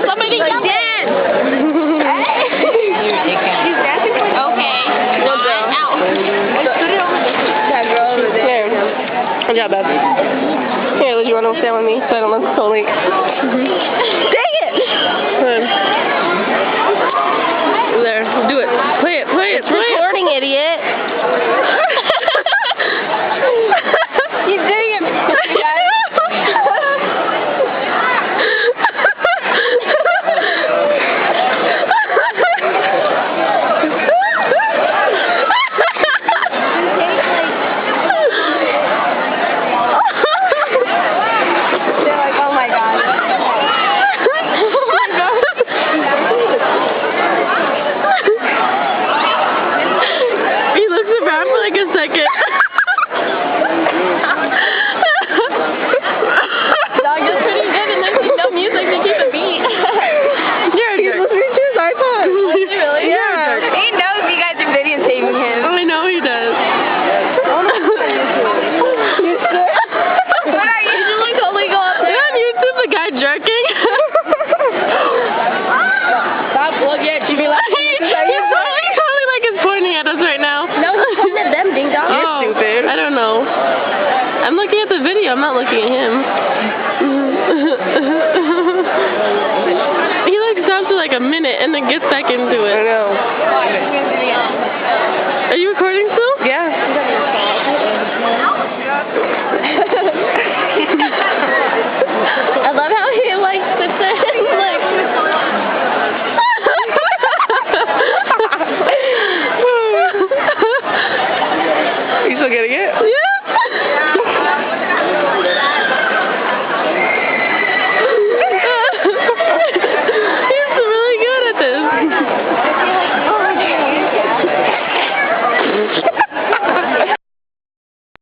Somebody yell dance. Okay. No, girl. Out. That girl over there. Good job, babe. Here, Liz, you want to stand with me so I don't look so late? Dang it! Good. There, do it. Play it, play it, play it. Recording, idiot. He's doing it. They're like, oh my god. He looks around for like a second. Dog, you're pretty good and there's no music to keep a beat. You're a He's jerk. listening to his iPod. Really? Yeah. He knows you guys are videotaping him. I know he does. You swear? What are you? You look illegal up Is there. that on YouTube, the guy jerking? Stop looking at you. Be like, He's probably like is pointing at us right now. no, he's pointing at them, ding dong. Oh, Stupid. I don't know. I'm looking at the video. I'm not looking at him. He like stops for like a minute and then gets back into it. I know. Are you recording still? Yeah. I love how he like sits there and like. You still getting it? Yeah. He's really good at this.